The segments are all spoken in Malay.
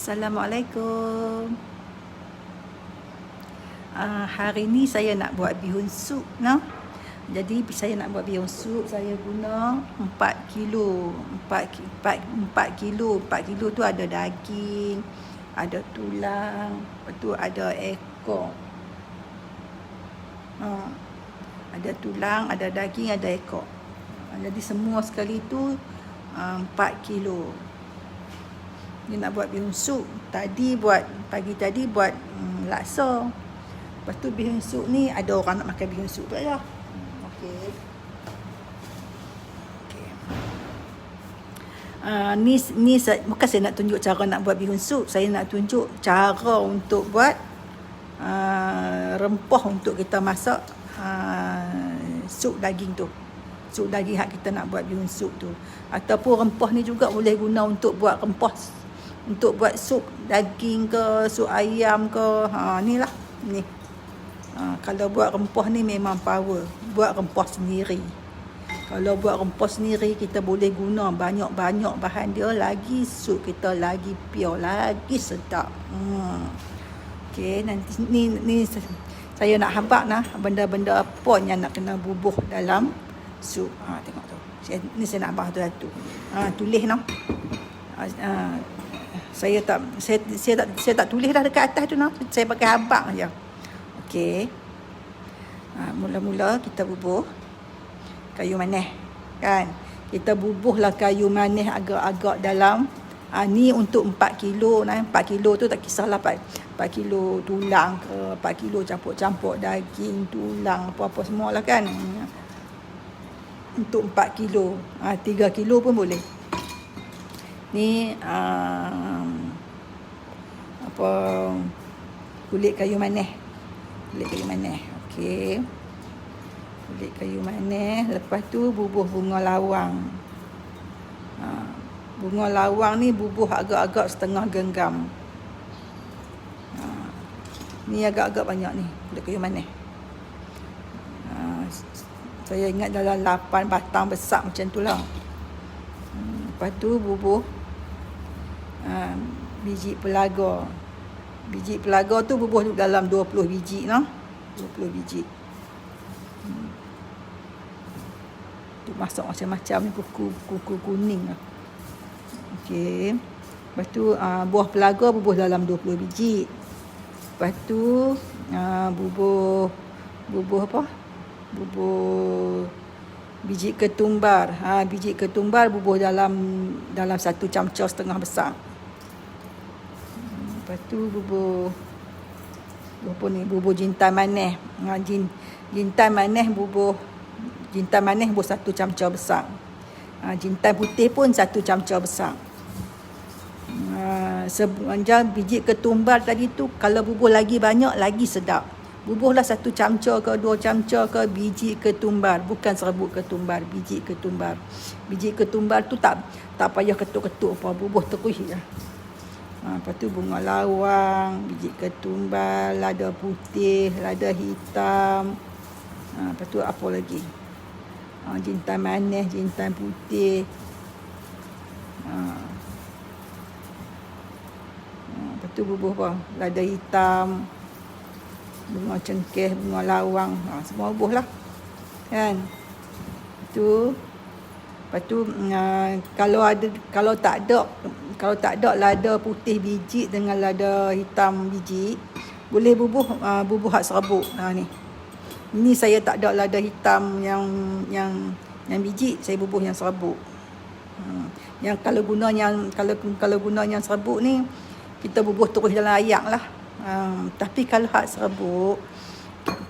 Assalamualaikum. Hari ni saya nak buat bihun sup, no? Jadi saya nak buat bihun sup, saya guna 4 kilo. 4 kilo tu ada daging, ada tulang, lepas tu ada ekor. Ada tulang, ada daging, ada ekor. Jadi semua sekali tu 4 kilo. Ni nak buat bihun sup. Pagi tadi buat laksa. Lepas tu bihun sup ni ada orang nak makan bihun sup tak ya? Okey. Ni bukan saya nak tunjuk cara nak buat bihun sup. Saya nak tunjuk cara untuk buat rempah untuk kita masak sup daging tu. Sup daging hak kita nak buat bihun sup tu. Ataupun rempah ni juga boleh guna untuk buat rempah, untuk buat sup daging ke, sup ayam ke. Ni lah. Ni. Kalau buat rempah ni memang power. Buat rempah sendiri. Kalau buat rempah sendiri, kita boleh guna banyak-banyak bahan dia. Lagi sup kita lagi pure, lagi sedap. Okey, nanti ni saya nak habaq benda-benda apa yang nak kena bubuh dalam sup. Tengok tu. Saya nak habaq satu-satu. Tulis no. Saya tak tulis dah dekat atas tu no. Saya pakai habaq aja. Okey. Mula-mula kita bubuh kayu manis kan. Kita bubuhlah kayu manis agak-agak dalam. Ni untuk 4 kilo. 4 kilo tu tak kisahlah 4 kilo tulang ke, 4 kilo campur-campur daging, tulang, apa-apa semualah kan. Untuk 4 kilo. 3 kilo pun boleh. Ni kulit kayu manis. Okey. Kulit kayu manis. Lepas tu bubuh bunga lawang. Bunga lawang ni bubuh agak-agak setengah genggam. Ni agak-agak banyak ni kulit kayu manis. Saya ingat dalam 8 batang besar macam tu lah. Lepas tu bubuh biji pelaga. Biji pelaga tu bubuh dalam 20 biji no. 20 biji. Tu masak macam-macam ni, kuku kuning lah. Okey. Lepas tu buah pelaga bubuh dalam 20 biji. Lepas tu bubuh apa? Bubuh biji ketumbar. Biji ketumbar bubuh dalam 1 camca setengah besar. Lepas tu bubuh jintan manis. Jintan manis bubuh 1 camca besar. Jintan putih pun 1 camca besar. Sepanjang biji ketumbar tadi tu, kalau bubuh lagi banyak lagi sedap. Bubuhlah 1 camca ke 2 camca ke biji ketumbar, bukan serbuk ketumbar, biji ketumbar. Biji ketumbar tu tak payah ketuk-ketuk apa, bubuh terus je. Lepas tu bunga lawang, biji ketumbar, lada putih, lada hitam. Lepas tu apa lagi? Jintan manis, jintan putih. Lepas tu bubuh apa? Lada hitam, bunga cengkeh, bunga lawang. Semua bubuh lah. Kan? Lepas tu kalau tak ada lada putih biji dengan lada hitam biji, boleh bubuh hak serbuk. Ni. Ini saya tak ada lada hitam yang biji, saya bubuh yang serbuk. Yang kalau guna yang serbuk ni, kita bubuh terus dalam ayak lah. Tapi kalau hak serbuk,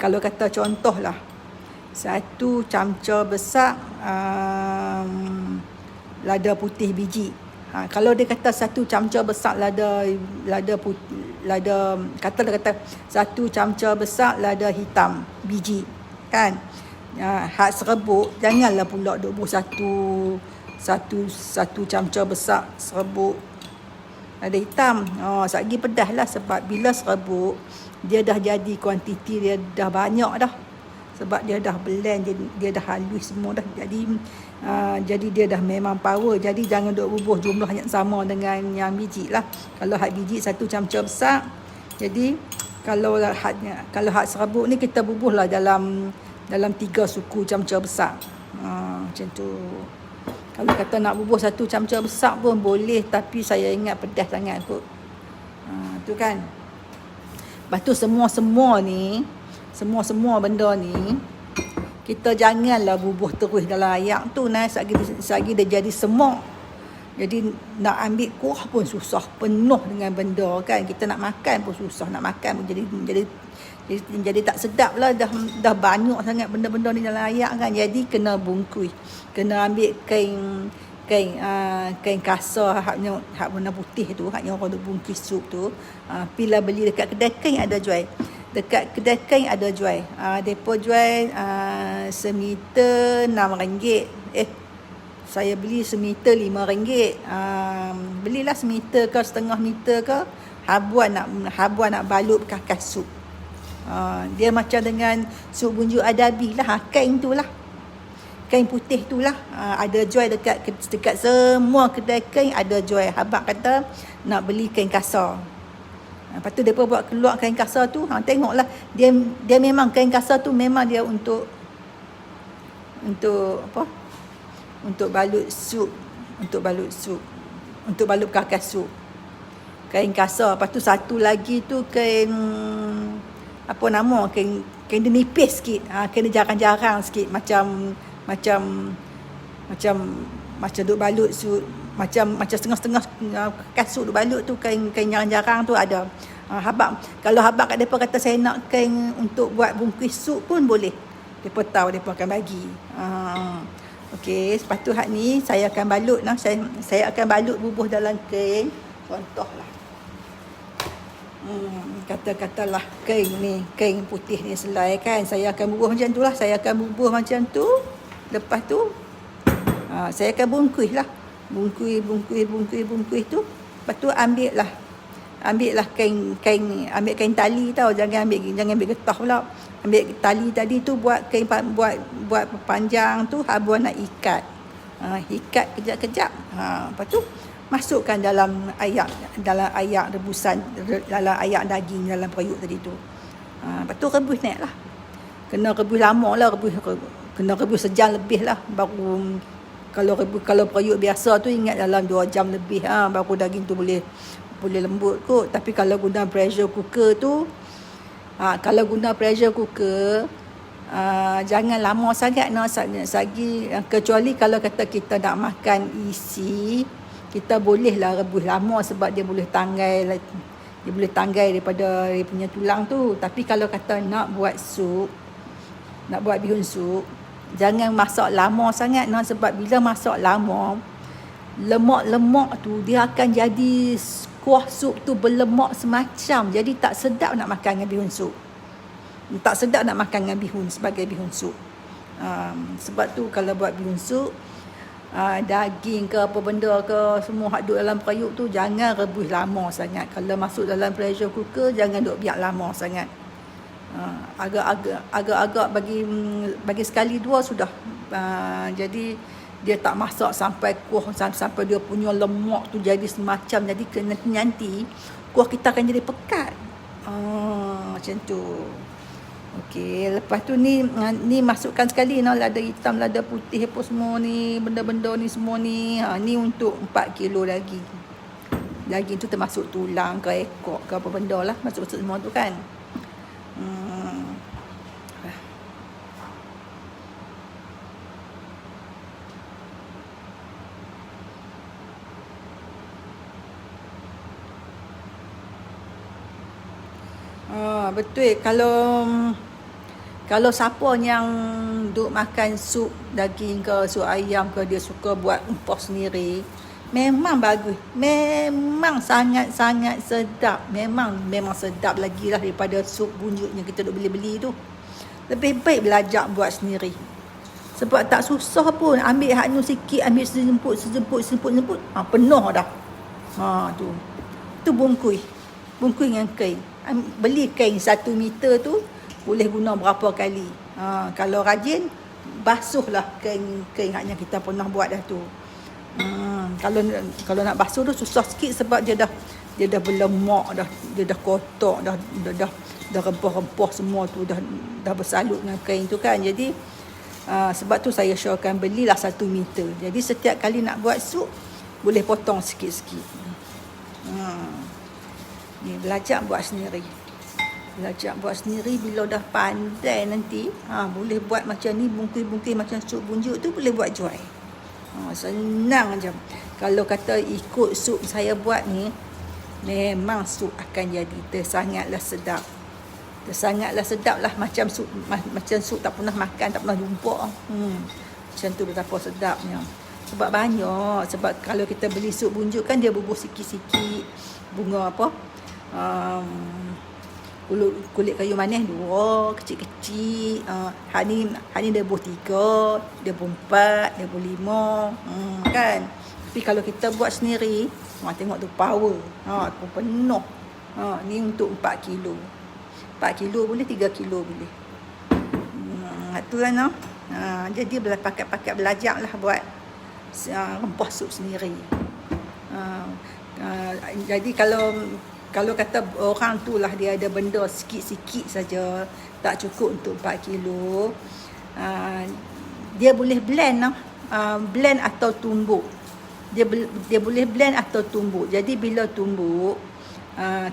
kalau kata contohlah 1 camca besar lada putih biji. Kalau dia kata 1 camca besar lada kata 1 camca besar lada hitam biji kan. Hak serbuk janganlah pula duk buh satu camca besar serbuk lada hitam. Satgi pedas lah, sebab bila serbuk dia dah jadi kuantiti dia dah banyak dah. Sebab dia dah blend, dia dah halus semua dah. Jadi dia dah memang power. Jadi jangan duk bubuh jumlah yang sama dengan yang biji lah. Kalau had biji 1 camca besar. Jadi kalau had serabut ni kita bubuh lah dalam 3 suku camca besar. Macam tu. Kalau kata nak bubuh 1 camca besar pun boleh, tapi saya ingat pedas sangat kot. Tu kan. Lepas tu semua benda ni kita janganlah bubuh terus dalam air tu sagi dia jadi semak. Jadi nak ambil kuah pun susah, penuh dengan benda kan. Kita nak makan pun susah, nak makan pun jadi tak sedap lah. Dah banyak sangat benda-benda ni dalam air kan. Jadi kena bungkus, kena ambil kain kasar hak warna putih tu, hak yang orang duk bungkus sup tu. Pilah beli dekat kedai kain ada jual. Dekat kedai kain ada jual. Depa jual semeter RM6. Saya beli semeter RM5. Belilah semeter ke setengah meter ke. Habuan nak balut bekas sup. Dia macam dengan sup bunjuk adabi lah. Kain tu lah. Kain putih tu lah. Ada jual dekat semua kedai kain ada jual. Habang kata nak beli kain kasar. Lepas tu mereka buat keluar kain kasar tu. Tengoklah. Dia memang kain kasar tu memang dia untuk apa? Untuk balut sup. Untuk balut bekas sup. Kain kasar. Lepas tu satu lagi tu kain apa nama? Kain dia nipis sikit. Kain dia jarang-jarang sikit. Macam duk balut sup. Macam setengah-setengah kasut duk balut tu. Kain jarang-jarang tu ada. Kalau habang kat mereka kata saya nak kain untuk buat bungkus sup pun boleh. Mereka tahu, mereka akan bagi. Okey, lepas tu hak ni saya akan balut lah. Saya akan balut bubuh dalam kain. Contohlah. Katalah kain putih ni selai kan. Saya akan bubuh macam tu lah. Lepas tu saya akan bungkus lah. Bungkus tu. Lepas tu ambil lah kain ni. Ambil kain tali tau. Jangan ambil getah pula. Ambil tali tadi tu buat kain, buat panjang tu. Habuan nak ikat. Ikat kejap-kejap. Lepas tu masukkan dalam air rebusan, dalam air daging dalam periuk tadi tu. Lepas tu rebus naik lah. Kena rebus lama lah. Kena rebus sejam lebih lah. Baru kalau periuk biasa tu ingat dalam 2 jam lebih. Baru daging tu boleh lembut kot. Tapi kalau guna pressure cooker tu, jangan lama sangat kecuali kalau kata kita nak makan isi, kita bolehlah rebus lama sebab dia boleh tanggai daripada dia punya tulang tu. Tapi kalau kata nak buat bihun sup, jangan masak lama sangat sebab bila masak lama, lemak-lemak tu dia akan jadi kuah sup tu berlemak semacam. Jadi tak sedap nak makan dengan bihun sup. Tak sedap nak makan dengan bihun sebagai bihun sup. Sebab tu kalau buat bihun sup, daging ke apa benda ke semua hak duduk dalam periuk tu jangan rebus lama sangat. Kalau masuk dalam pressure cooker jangan duk biar lama sangat. Agak-agak bagi sekali dua sudah. Jadi dia tak masak sampai kuah, sampai dia punya lemak tu jadi semacam. Jadi nanti kuah kita akan jadi pekat. Macam tu. Okey, lepas tu ni masukkan sekali lada hitam, lada putih apa semua ni, benda-benda ni semua ni. Ni untuk 4 kilo daging. Daging tu termasuk tulang ke ekor ke apa benda lah, masuk semua tu kan. Betul. Kalau siapa yang duk makan sup daging ke sup ayam ke, dia suka buat empos sendiri, memang bagus. Memang sangat-sangat sedap. Memang sedap lagi lah daripada sup bunjuk yang kita duk beli-beli tu. Lebih baik belajar buat sendiri. Sebab tak susah pun. Ambil hak ni sikit, ambil sejemput. Penuh dah. Tu bungkus dengan kain. Beli kain 1 meter tu boleh guna berapa kali. Kalau rajin, basuhlah kain yang kita pernah buat dah tu. Kalau nak basuh tu susah sikit sebab dia dah berlemak dah, dia dah kotak dah rempah-rempah semua tu dah bersalut dengan kain tu kan. Jadi sebab tu saya syorkan belilah 1 meter. Jadi setiap kali nak buat sup boleh potong sikit-sikit. Ni belajar buat sendiri. Bila dah pandai nanti boleh buat macam ni, bungkus-bungkus macam sup bunjuk tu boleh buat jual. Senang je. Kalau kata ikut sup saya buat ni, memang sup akan jadi tersangatlah sedap. Macam sup tak pernah makan, tak pernah jumpa. Macam tu betapa sedapnya. Sebab banyak. Sebab kalau kita beli sup bunjuk kan dia bubuh sikit-sikit. Bunga apa? Kulit kayu manis 2 kecil-kecil. Hari ni dia buah 3, dia buah 4, dia buah 5, kan. Tapi kalau kita buat sendiri, tengok tu power. Tu penuh. Ni untuk 4 kilo. 4 kilo boleh, 3 kilo boleh. Tu kan. Jadi pakat-pakat belajarlah buat rempah sup sendiri. Jadi kalau kata orang tu lah dia ada benda sikit-sikit saja, tak cukup untuk 4 kilo, dia boleh blend atau tumbuk. Dia boleh blend atau tumbuk. Jadi bila tumbuk,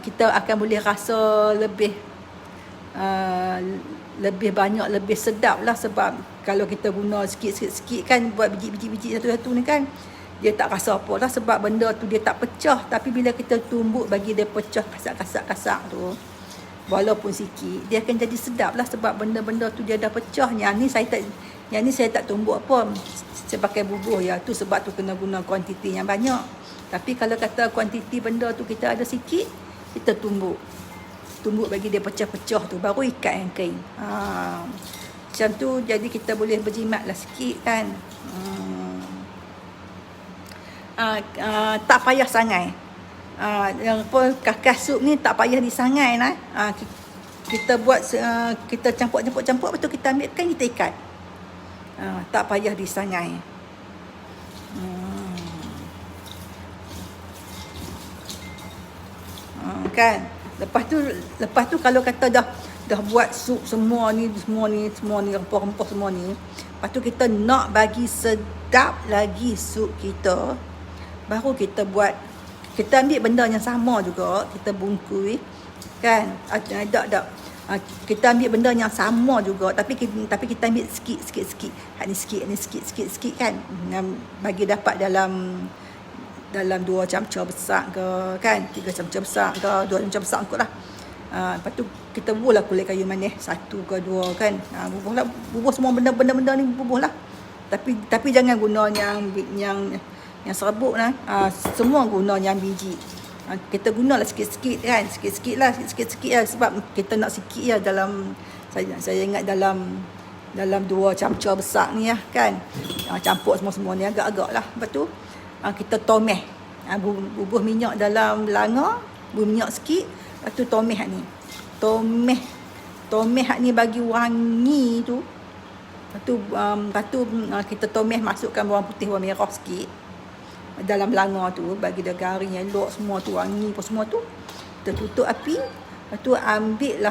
kita akan boleh rasa lebih banyak, lebih sedap lah. Sebab kalau kita guna sikit-sikit kan, buat biji-biji satu-satu ni kan, dia tak rasa apa lah sebab benda tu dia tak pecah. Tapi bila kita tumbuk bagi dia pecah kasak tu, walaupun sikit, dia akan jadi sedap lah sebab benda-benda tu dia dah pecah. Yang ni saya tak tumbuk apa, saya pakai bubuh ya. Tu sebab tu kena guna kuantiti yang banyak. Tapi kalau kata kuantiti benda tu kita ada sikit, kita tumbuk bagi dia pecah-pecah tu, baru ikat yang kain. Macam tu, jadi kita boleh berjimat lah sikit kan. Tak payah sangai. Yang kakas sup ni tak payah disangai lah. Kita buat, kita campur, lepas tu kita ambil kan, kita ikat. Tak payah disangai. Kan. Lepas tu kalau kata dah buat sup semua ni rempah-rempah semua ni, lepas tu kita nak bagi sedap lagi sup kita, baru kita ambil benda yang sama juga, kita bungkus kan. Kita ambil benda yang sama juga, tapi kita ambil sikit-sikit. Hak ni sikit kan, bagi dapat dalam 2 camca besar ke kan, 3 camca besar ke, 2 camca besar kot lah. Lepas tu kita bubuhlah kulit kayu manis 1 ke 2 kan. Bubuh semua benda-benda ni bubuh lah. Tapi jangan guna yang serbuk lah. Semua guna yang biji. Kita gunalah sikit-sikit kan, sikit-sikit lah sebab kita nak sikit lah dalam, saya ingat dalam 2 camca besar ni lah kan. Campur semua ni agak-agak lah. Lepas tu kita tomeh, bubuh minyak dalam langa, bubuh minyak sikit, lepas tu tomeh hak ni. Tomeh hak ni bagi wangi tu. Lepas tu kita tomeh, masukkan bawang putih, bawang merah sikit dalam langa tu, bagi dia garing, elok semua tu, wangi apa semua tu. Kita tutup api, lepas tu ambil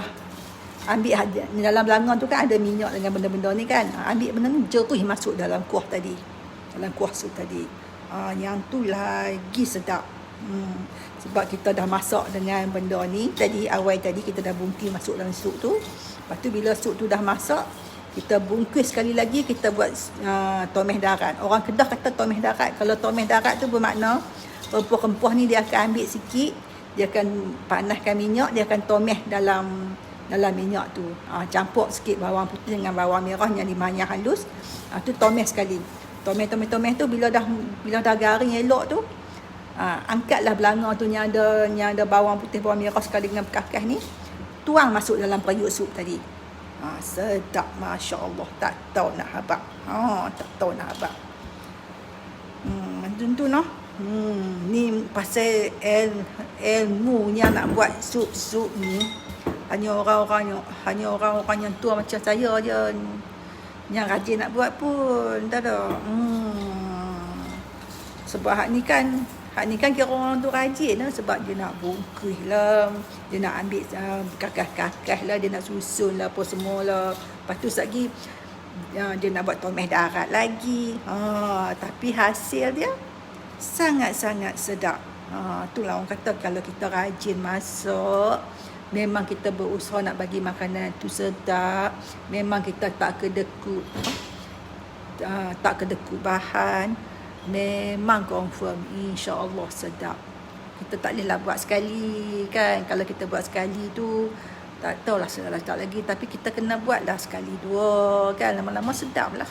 dalam langa tu kan ada minyak dengan benda-benda ni kan. Ambil benda ni, jerih masuk dalam kuah tadi, dalam kuah sup tadi. Yang tu lagi sedap. Sebab kita dah masak dengan benda ni tadi, awal tadi kita dah bungkus masuk dalam sup tu. Lepas tu bila sup tu dah masak, kita bungkus sekali lagi, kita buat tomeh darat. Orang Kedah kata tomeh darat. Kalau tomeh darat tu bermakna rempah-rempah ni dia akan ambil sikit, dia akan panaskan minyak, dia akan tomeh dalam minyak tu. Campur sikit bawang putih dengan bawang merah yang dimanyah halus. Tu tomeh sekali. Tomeh tu bila dah garing elok tu, angkatlah belanga tu yang ada bawang putih, bawang merah sekali dengan berkakas ni, tuang masuk dalam periuk sup tadi. Sedap, Masya Allah. Tak tahu nak habaq. Macam tu noh. Ni pasal ilmunya nak buat sup ni. hanya orang-orang yang tua macam saya je yang rajin nak buat pun. Tak ada. Sebab hak ni kan kira orang tu rajin lah, sebab dia nak bungkus lah, dia nak ambil kakas-kakas lah, dia nak susun lah apa semua lah. Lepas tu lagi dia nak buat tomeh darat lagi. Tapi hasil dia sangat-sangat sedap. Itulah orang kata kalau kita rajin masak, memang kita berusaha nak bagi makanan tu sedap, memang kita tak kedekut bahan, memang confirm insya-Allah sedap. Kita tak bolehlah buat sekali kan. Kalau kita buat sekali tu tak tahulah sedap lagi, tapi kita kena buatlah sekali dua kan, lama-lama sedap lah.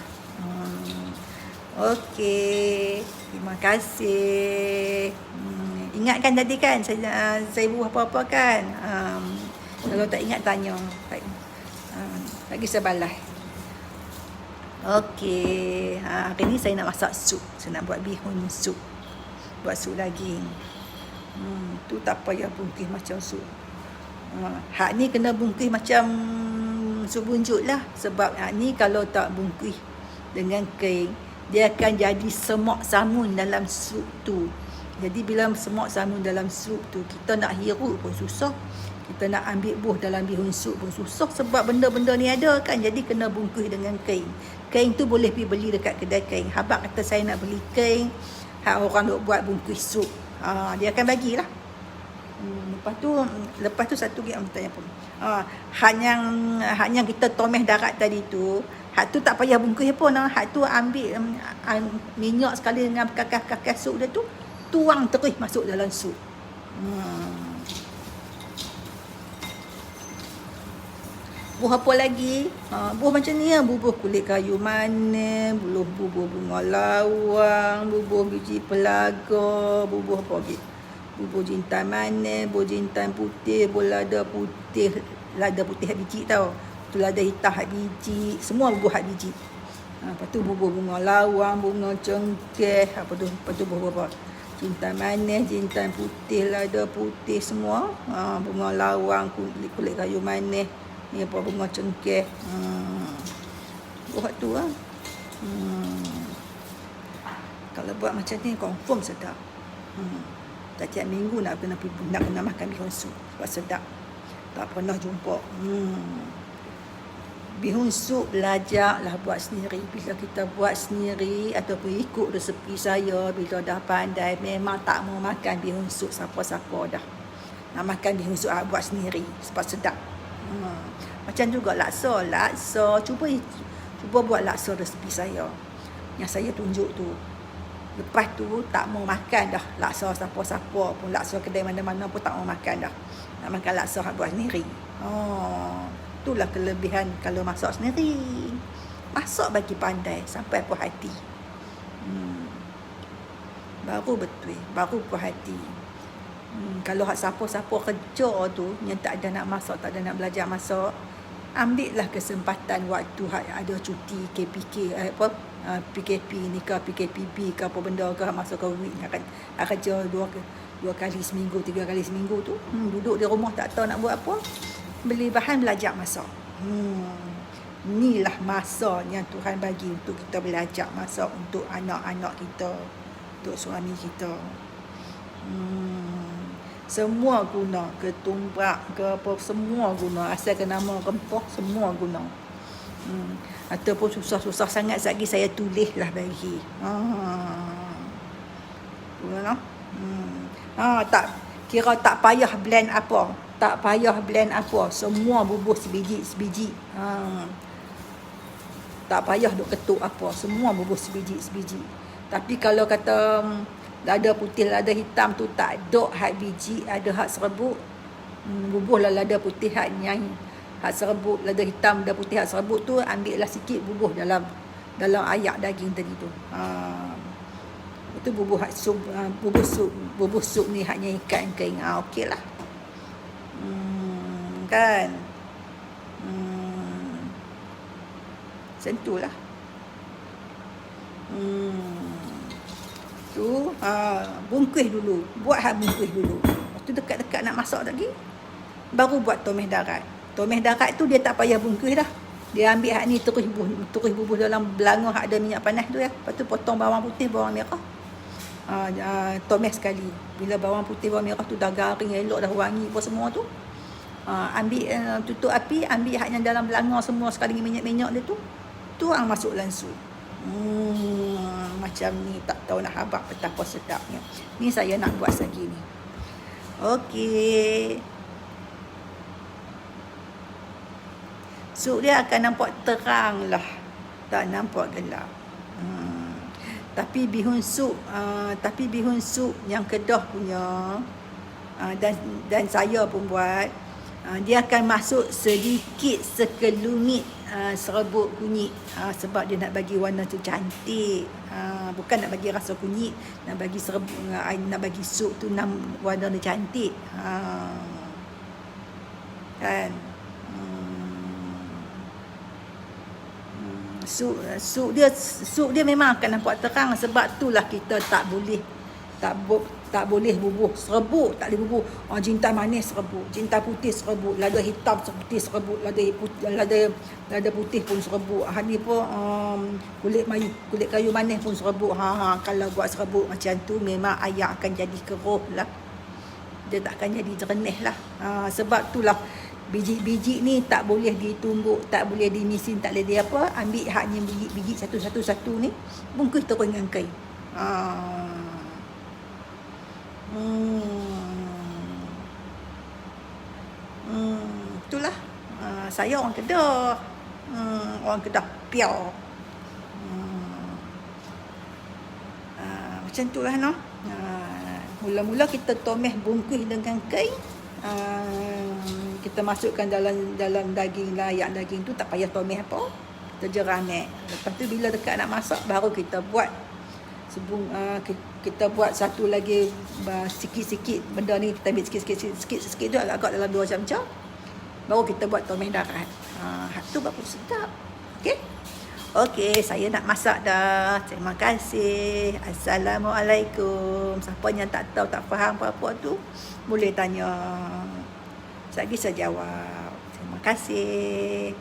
Okey, terima kasih. Ingatkan tadi kan saya buat apa-apa kan. Kalau tak ingat tanya. Lagi saya balas. Okey, hari ni saya nak masak sup. Saya nak buat bihun sup. Buat sup daging. Tu tak payah bungkus macam sup. Hak ni kena bungkus macam sup bunjuk lah. Sebab hak ni kalau tak bungkus dengan kain, dia akan jadi semak samun dalam sup tu. Jadi bila semak samun dalam sup tu, kita nak hirup pun susah. Kita nak ambil buah dalam bihun sup pun susah, sebab benda-benda ni ada kan. Jadi kena bungkus dengan kain. Kain tu boleh pergi beli dekat kedai kain. Habaq kata saya nak beli kain, hak orang nak buat bungkus sup. Dia akan bagilah. Lepas tu satu lagi orang tanya pun. Hak yang kita tomeh darat tadi tu, hak tu tak payah bungkus pun. Hak tu ambil minyak sekali dengan kakas-kakas sup dia tu, tuang terus masuk dalam sup. Buah apa lagi? Buah macam ni lah. Bubuh kulit kayu manis, bubuh bunga lawang, bubuh biji pelaga, bubuh apa lagi? Bubuh jintan manis, bubuh jintan putih, lada putih hak biji tau. Tu lada hitam hak biji, semua bubuh hak biji. Lepas tu bubuh bunga lawang, bunga cengkeh, lepas tu bubuh apa? Jintan manis, jintan putih, lada putih semua. Bunga lawang, kulit kayu manis. Ni apa, bunga cengkeh. Buat tu lah. Kalau buat macam ni confirm sedap. Tiap minggu nak kena makan bihun sup sebab sedap. Tak pernah jumpa. Bihun sup belajarlah buat sendiri. Bila kita buat sendiri ataupun ikut resepi saya, bila dah pandai, memang tak mau makan bihun sup siapa-siapa dah. Nak makan bihun sup buat sendiri sebab sedap. Macam juga laksa. Cuba buat laksa resepi saya yang saya tunjuk tu. Lepas tu tak mau makan dah laksa siapa-siapa pun, laksa kedai mana-mana pun tak mau makan dah. Nak makan laksa buat sendiri. Itulah kelebihan kalau masak sendiri. Masak bagi pandai sampai puas hati. Baru betul, baru puas hati. Kalau siapa-siapa kerja tu yang tak ada nak masak, tak ada nak belajar masak, ambillah kesempatan waktu ada cuti KPK PKP ni ke PKPB ke apa benda ke, masuk ke week akan kerja dua kali seminggu, 3 kali seminggu tu, duduk di rumah tak tahu nak buat apa, beli bahan belajar masak. Inilah masa yang Tuhan bagi untuk kita belajar masak untuk anak-anak kita, untuk suami kita. Semua guna, ketumbrak ke apa, semua guna, asalkan nama rempah semua guna. Ataupun susah-susah sangat lagi saya tulislah bagi. Tak kira tak payah blend apa, semua bubuh sebiji. Tak payah duk ketuk apa, semua bubuh sebiji. Tapi kalau kata lada putih, lada hitam tu tak ada hak biji, ada hak serbuk, bubuhlah lada putih hak serbuk, lada hitam, lada putih hak serbuk tu, ambillah sikit bubuh dalam ayak daging tadi tu. Itu bubuh hak sup, bubuh sup ni haknya ikan kering. Okeylah. Kan? Sentuhlah. Tu bungkus dulu, buat hak bungkus dulu. Lepas tu dekat-dekat nak masak lagi, baru buat tumis darat. Tumis darat tu dia tak payah bungkus dah. Dia ambil hak ni terus bubuh dalam belanga hak ada minyak panas tu ya. Lepas tu potong bawang putih, bawang merah. Tumis sekali. Bila bawang putih, bawang merah tu dah garing elok, dah wangi apa semua tu. Ambil tutup api, ambil hak yang dalam belanga semua sekali dengan minyak-minyak dia tu. Tuang masuk dalam sup. Macam ni, tak tahu nak habaq betapa sedapnya. Ni saya nak buat lagi ni. Okey. Sup dia akan nampak terang lah, tak nampak gelap. Tapi bihun sup yang Kedah punya, dan saya pun buat, dia akan masuk sedikit sekelumit serbuk kunyit, sebab dia nak bagi warna tu cantik. Bukan nak bagi rasa kunyit, nak bagi serbuk, nak bagi sup tu warna dia cantik. Kan? Sup dia memang akan nampak terang, sebab itulah kita tak boleh bubuh serbuk, tak boleh bubuh. Jintan manis serbuk, jintan putih serbuk, lada hitam putih serbuk, lada putih pun serbuk. Ni pun kulit kayu manis pun serbuk. Kalau buat serbuk macam tu memang air akan jadi keruh lah. Dia tak akan jadi jernih lah. Sebab itulah biji-biji ni tak boleh ditumbuk, tak boleh di mesin, tak boleh di apa. Ambil haknya biji satu-satu ni, bungkus terus dengan kain. Itulah. Saya orang Kedah. Orang Kedah piau. Macam itulah no. Mula-mula kita tumis bungkus dengan kain. Kita masukkan dalam daging, layak daging tu, tak payah tumis apa. Kita jeramek. Lepas tu bila dekat nak masak, baru kita buat kita buat satu lagi sikit-sikit benda ni. Kita ambil sikit-sikit tu agak dalam 2 jam. Baru kita buat tumis darat. Tu baru sedap. Okey, saya nak masak dah. Terima kasih. Assalamualaikum. Siapa yang tak tahu, tak faham apa-apa tu, boleh tanya. Saya bisa jawab. Terima kasih.